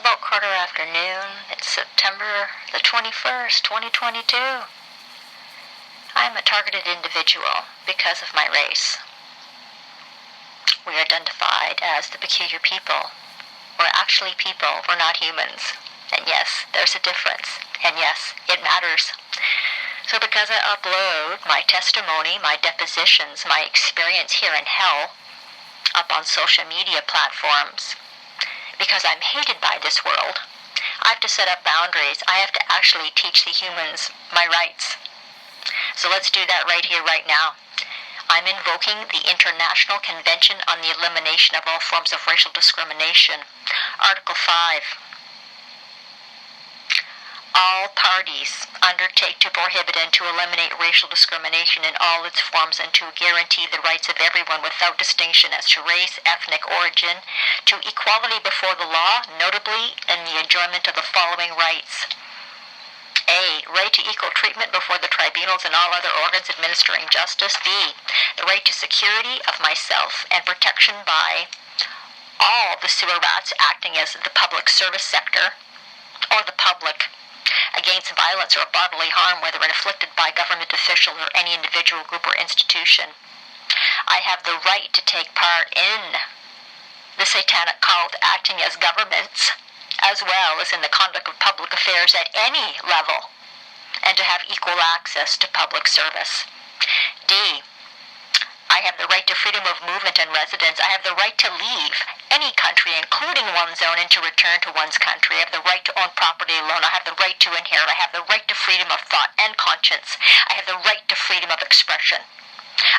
about quarter after noon. It's September the 21st, 2022. I'm a targeted individual because of my race. We are identified as the peculiar people. We're actually people, we're not humans. And yes, there's a difference. And yes, it matters. So because I upload my testimony, my depositions, my experience here in hell up on social media platforms, because I'm hated by this world, I have to set up boundaries. I have to actually teach the humans my rights. So let's do that right here, right now. I'm invoking the International Convention on the Elimination of All Forms of Racial Discrimination. Article 5. All parties undertake to prohibit and to eliminate racial discrimination in all its forms and to guarantee the rights of everyone without distinction as to race, ethnic origin, to equality before the law, notably in the enjoyment of the following rights. A. Right to equal treatment before the tribunals and all other organs administering justice. B. The right to security of myself and protection by all the sewer rats acting as the public service sector or the public against violence or bodily harm, whether inflicted by government official or any individual, group, or institution. I have the right to take part in the satanic cult acting as governments, as well as in the conduct of public affairs at any level, and to have equal access to public service. D. I have the right to freedom of movement and residence. I have the right to leave any country, including one's own, and to return to one's country. I have the right to own property alone. I have the right to inherit. I have the right to freedom of thought and conscience. I have the right to freedom of expression.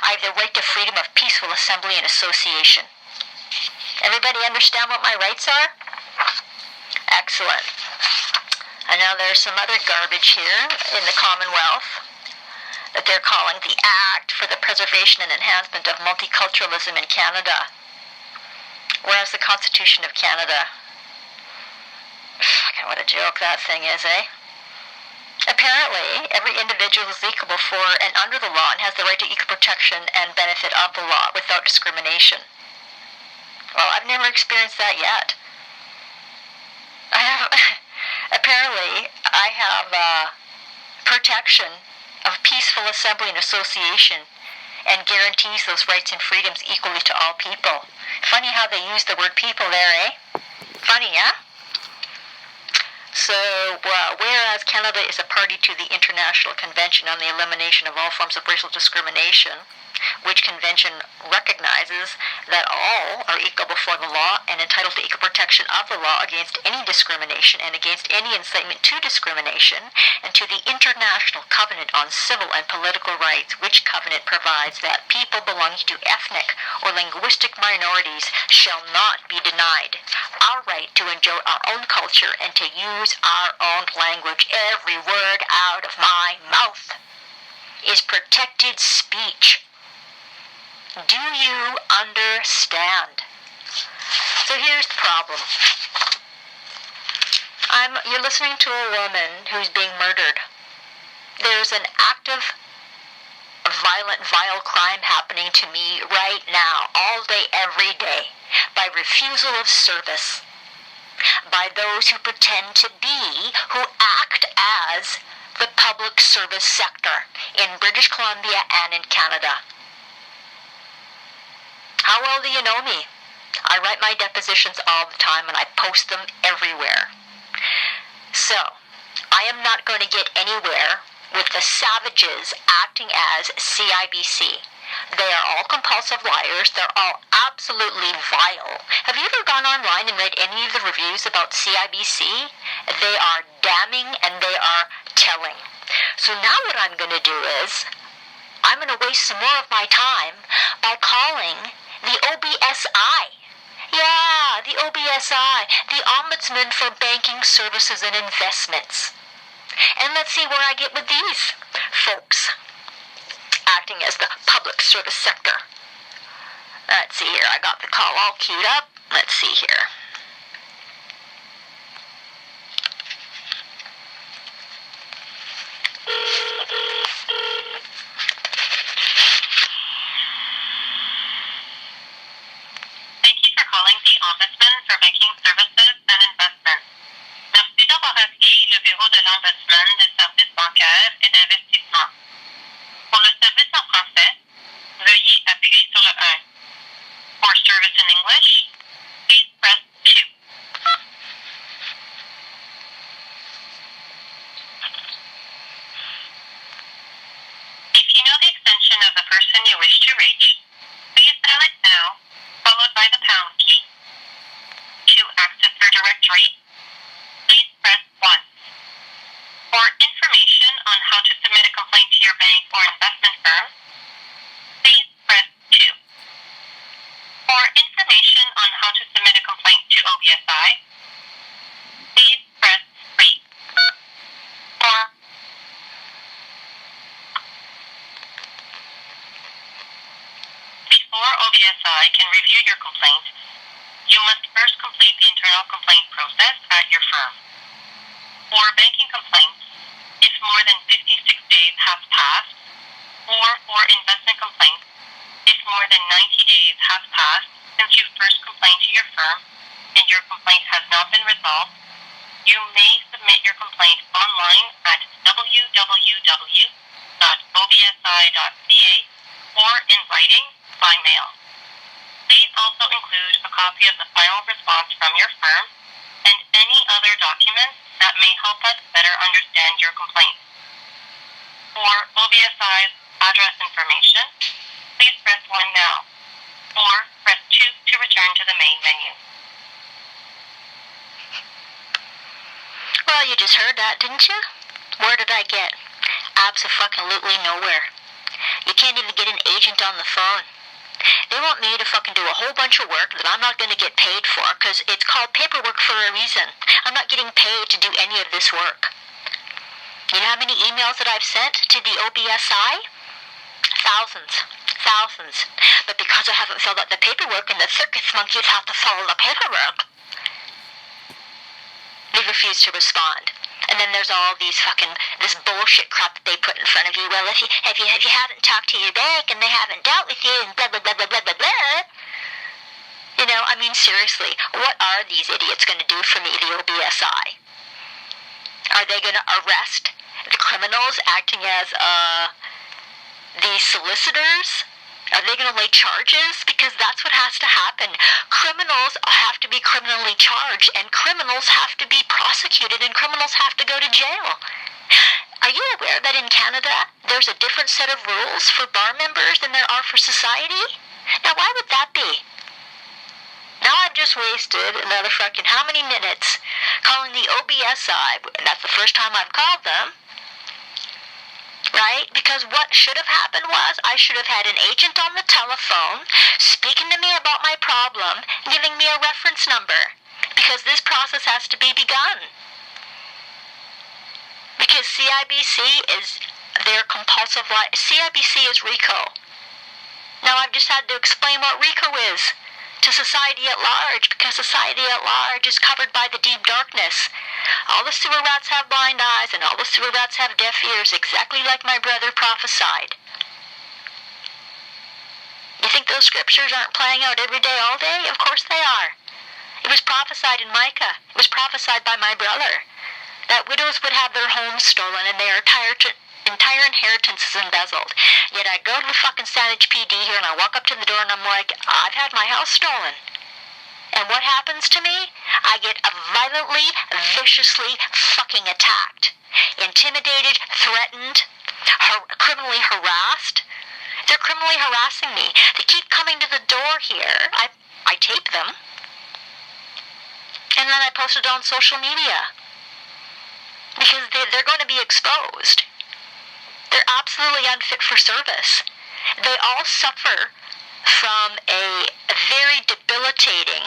I have the right to freedom of peaceful assembly and association. Everybody understand what my rights are? Excellent. And now there's some other garbage here in the Commonwealth that they're calling the Act for the Preservation and Enhancement of Multiculturalism in Canada. Whereas the Constitution of Canada, what a joke that thing is, eh? Apparently, every individual is equal before and under the law and has the right to equal protection and benefit of the law without discrimination. Well, I've never experienced that yet. Apparently, I have protection of peaceful assembly and association and guarantees those rights and freedoms equally to all people. Funny how they use the word people there, eh? Funny, yeah? So, whereas Canada is a party to the International Convention on the Elimination of All Forms of Racial Discrimination, which convention recognizes that all are equal before the law and entitled to equal protection of the law against any discrimination and against any incitement to discrimination, and to the International Covenant on Civil and Political Rights, which covenant provides that people belonging to ethnic or linguistic minorities shall not be denied our right to enjoy our own culture and to use our own language. Every word out of my mouth is protected speech. Do you understand? So here's the problem. You're listening to a woman who's being murdered. There's an active, violent, vile crime happening to me right now, all day, every day, by refusal of service, by those who pretend to be, who act as the public service sector in British Columbia and in Canada. How well do you know me? I write my depositions all the time and I post them everywhere. So, I am not going to get anywhere with the savages acting as CIBC. They are all compulsive liars. They're all absolutely vile. Have you ever gone online and read any of the reviews about CIBC? They are damning and they are telling. So now what I'm going to do is, I'm going to waste some more of my time by calling the OBSI. Yeah, the OBSI, the Ombudsman for Banking Services and Investments. And let's see where I get with these folks acting as the public service sector. Let's see here. I got the call all queued up. Let's see here. Thank you for calling the Ombudsman for Banking Services and Investments. OBSI can review your complaint, you must first complete the internal complaint process at your firm. For banking complaints, if more than 56 days have passed, or for investment complaints, if more than 90 days have passed since you first complained to your firm and your complaint has not been resolved, you may submit your complaint online at www.obsi.ca or in writing by mail. Please also include a copy of the final response from your firm and any other documents that may help us better understand your complaint. For OBSI's address information, please press 1 now, or press 2 to return to the main menu. Well, you just heard that, didn't you? Where did I get? Abso-fucking-lutely nowhere. You can't even get an agent on the phone. They want me to fucking do a whole bunch of work that I'm not going to get paid for, because it's called paperwork for a reason. I'm not getting paid to do any of this work. You know how many emails that I've sent to the OBSI? Thousands. But because I haven't filled out the paperwork and the circus monkeys have to follow the paperwork, they refuse to respond. And then there's all this bullshit crap that they put in front of you. Well, if you haven't talked to your bank and they haven't dealt with you and blah, blah, blah, blah, blah, blah, blah. You know, I mean, seriously, what are these idiots going to do for me, the OBSI? Are they going to arrest the criminals acting as, the solicitors? Are they going to lay charges? Because that's what has to happen. Criminals have to be criminally charged, and criminals have to be prosecuted, and criminals have to go to jail. Are you aware that in Canada, there's a different set of rules for bar members than there are for society? Now, why would that be? Now I've just wasted another fucking how many minutes calling the OBSI, and that's the first time I've called them, right? Because what should have happened was I should have had an agent on the telephone speaking to me about my problem, giving me a reference number, because this process has to be begun. Because CIBC is their compulsive CIBC is RICO. Now I've just had to explain what RICO is to society at large, because society at large is covered by the deep darkness. All the sewer rats have blind eyes, and all the sewer rats have deaf ears, exactly like my brother prophesied. You think those scriptures aren't playing out every day, all day? Of course they are. It was prophesied in Micah. It was prophesied by my brother that widows would have their homes stolen and their entire inheritance is embezzled. Yet I go to the fucking Saanich PD here and I walk up to the door and I'm like, I've had my house stolen. And what happens to me? I get violently, viciously fucking attacked. Intimidated, threatened, criminally harassed. They're criminally harassing me. They keep coming to the door here. I tape them. And then I post it on social media. Because they're going to be exposed. They're absolutely unfit for service. They all suffer from a very debilitating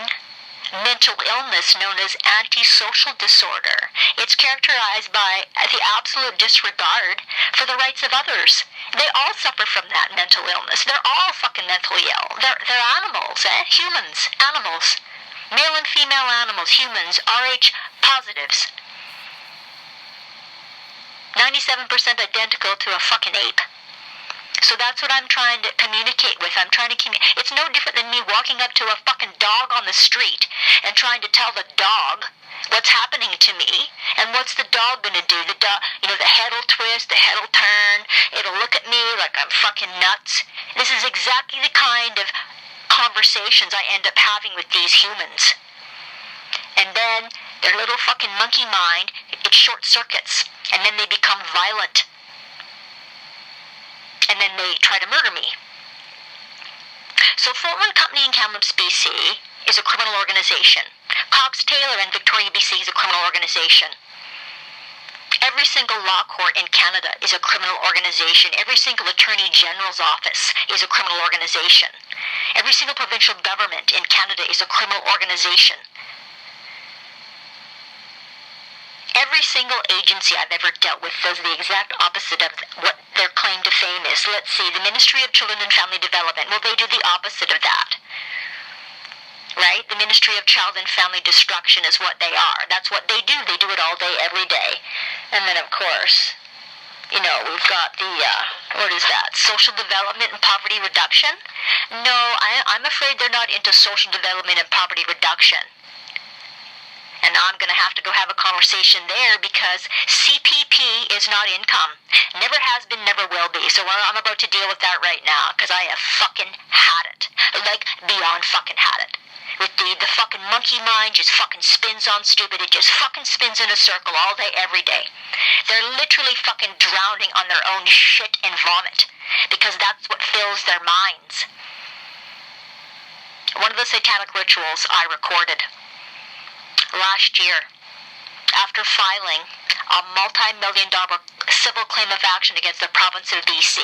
mental illness known as antisocial disorder. It's characterized by the absolute disregard for the rights of others. They all suffer from that mental illness. They're all fucking mentally ill. They're animals, humans, animals. Male and female animals, humans, Rh positives. 97% identical to a fucking ape. So that's what I'm trying to communicate with. It's no different than me walking up to a fucking dog on the street and trying to tell the dog what's happening to me, and what's the dog gonna do? The dog, the head will twist, the head will turn, it'll look at me like I'm fucking nuts. This is exactly the kind of conversations I end up having with these humans. And then their little fucking monkey mind, it short circuits, and then they become violent. And then they try to murder me. So Fulton Company in Kamloops, BC is a criminal organization. Cox Taylor in Victoria, BC is a criminal organization. Every single law court in Canada is a criminal organization. Every single Attorney General's office is a criminal organization. Every single provincial government in Canada is a criminal organization. Every single agency I've ever dealt with does the exact opposite of what their claim to fame is. Let's see, the Ministry of Children and Family Development. Well, they do the opposite of that. Right? The Ministry of Child and Family Destruction is what they are. That's what they do. They do it all day, every day. And then, of course, we've got the, what is that? Social development and poverty reduction? No, I'm afraid they're not into social development and poverty reduction. And I'm going to have to go have a conversation there because CPP is not income. Never has been, never will be. So I'm about to deal with that right now because I have fucking had it. Like, beyond fucking had it. With the fucking monkey mind just fucking spins on stupid. It just fucking spins in a circle all day, every day. They're literally fucking drowning on their own shit and vomit because that's what fills their minds. One of the satanic rituals I recorded last year after filing a multi-million-dollar civil claim of action against the province of BC.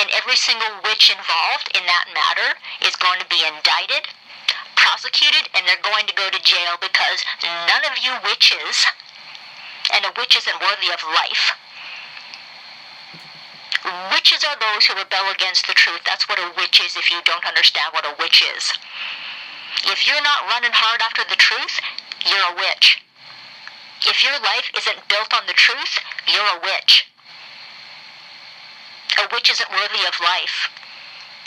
And every single witch involved in that matter is going to be indicted, prosecuted, and they're going to go to jail because none of you witches, and a witch isn't worthy of life. Witches are those who rebel against the truth. That's what a witch is if you don't understand what a witch is. If you're not running hard after the truth, you're a witch. If your life isn't built on the truth, you're a witch. A witch isn't worthy of life.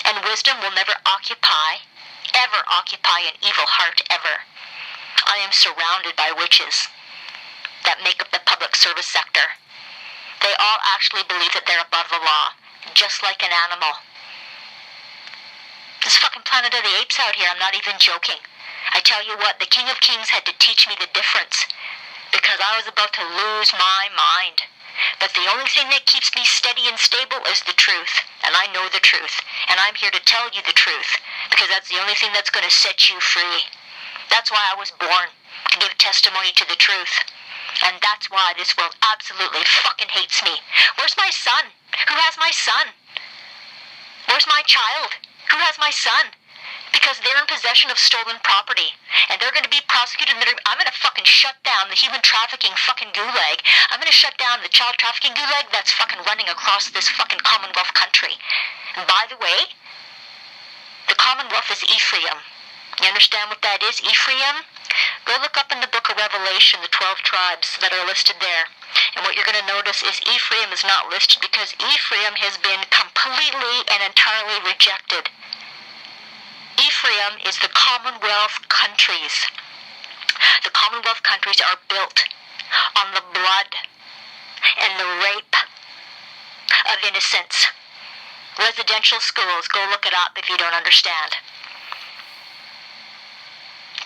And wisdom will never ever occupy an evil heart, ever. I am surrounded by witches that make up the public service sector. They all actually believe that they're above the law, just like an animal. This fucking Planet of the Apes out here, I'm not even joking. I tell you what, the King of Kings had to teach me the difference because I was about to lose my mind. But the only thing that keeps me steady and stable is the truth. And I know the truth. And I'm here to tell you the truth. Because that's the only thing that's going to set you free. That's why I was born. To give testimony to the truth. And that's why this world absolutely fucking hates me. Where's my son? Who has my son? Where's my child? Who has my son? Because they're in possession of stolen property. And they're going to be prosecuted. And I'm going to fucking shut down the human trafficking fucking gulag. I'm going to shut down the child trafficking gulag that's fucking running across this fucking Commonwealth country. And by the way, the Commonwealth is Ephraim. You understand what that is, Ephraim? Go look up in the book of Revelation, the 12 tribes that are listed there. And what you're going to notice is Ephraim is not listed because Ephraim has been completely and entirely rejected. Ephraim is the Commonwealth countries. The Commonwealth countries are built on the blood and the rape of innocents. Residential schools, go look it up if you don't understand.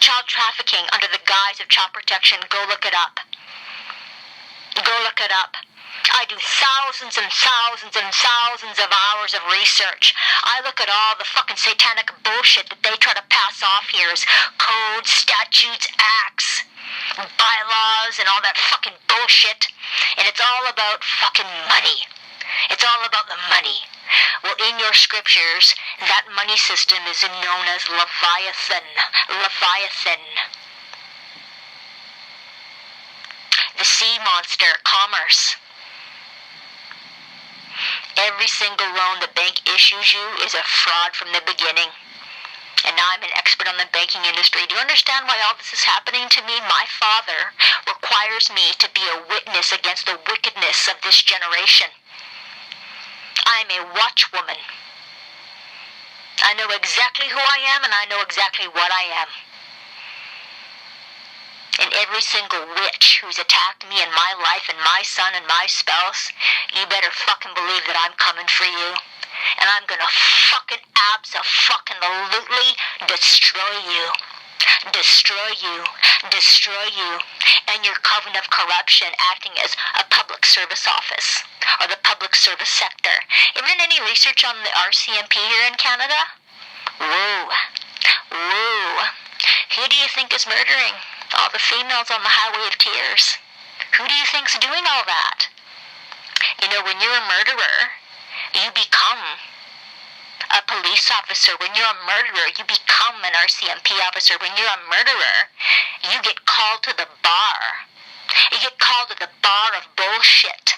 Child trafficking under the guise of child protection, go look it up. Go look it up. I do thousands and thousands and thousands of hours of research. I look at all the fucking satanic bullshit that they try to pass off here as codes, statutes, acts, bylaws, and all that fucking bullshit. And it's all about fucking money. It's all about the money. Well, in your scriptures, that money system is known as Leviathan. Leviathan. The sea monster, commerce. Every single loan the bank issues you is a fraud from the beginning. And now I'm an expert on the banking industry. Do you understand why all this is happening to me? My father requires me to be a witness against the wickedness of this generation. I'm a watchwoman. I know exactly who I am and I know exactly what I am. And every single witch who's attacked me and my life and my son and my spouse, you better fucking believe that I'm coming for you. And I'm gonna fucking abso-fucking-lutely destroy you. Destroy you. Destroy you. And your coven of corruption acting as a public service office. Or the public service sector. Ever done any research on the RCMP here in Canada? Woo. Woo. Who do you think is murdering all the females on the Highway of Tears? Who do you think's doing all that? You know, when you're a murderer, you become a police officer. When you're a murderer, you become an RCMP officer. When you're a murderer, you get called to the bar. You get called to the bar of bullshit.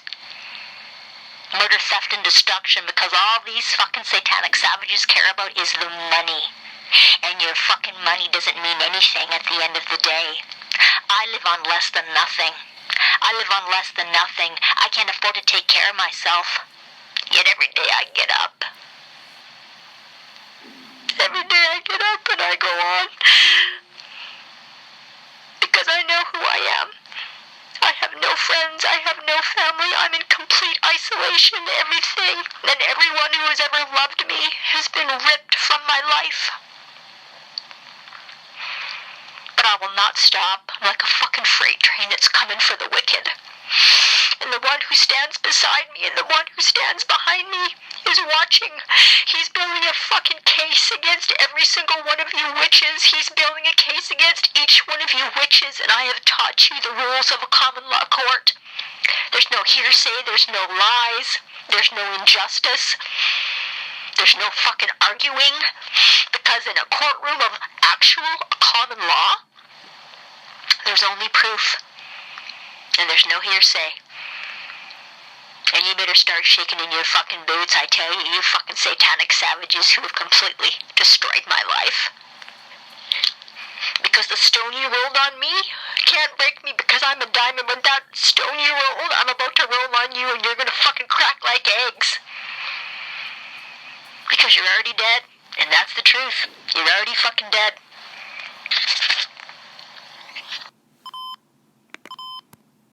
Murder, theft, and destruction, because all these fucking satanic savages care about is the money. And your fucking money doesn't mean anything at the end of the day. I live on less than nothing. I live on less than nothing. I can't afford to take care of myself. Yet every day I get up. Every day I get up and I go on. Because I know who I am. I have no friends. I have no family. I'm in complete isolation. Everything and everyone who has ever loved me has been ripped from my life. But I will not stop. I'm like a fucking freight train that's coming for the wicked. And the one who stands beside me and the one who stands behind me is watching. He's building a fucking case against every single one of you witches. He's building a case against each one of you witches, and I have taught you the rules of a common law court. There's no hearsay, there's no lies, there's no injustice, there's no fucking arguing, because in a courtroom of actual common law, there's only proof, and there's no hearsay. And you better start shaking in your fucking boots, I tell you, you fucking satanic savages who have completely destroyed my life. Because the stone you rolled on me can't break me, because I'm a diamond. When that stone you rolled, I'm about to roll on you and you're gonna fucking crack like eggs. Because you're already dead, and that's the truth. You're already fucking dead.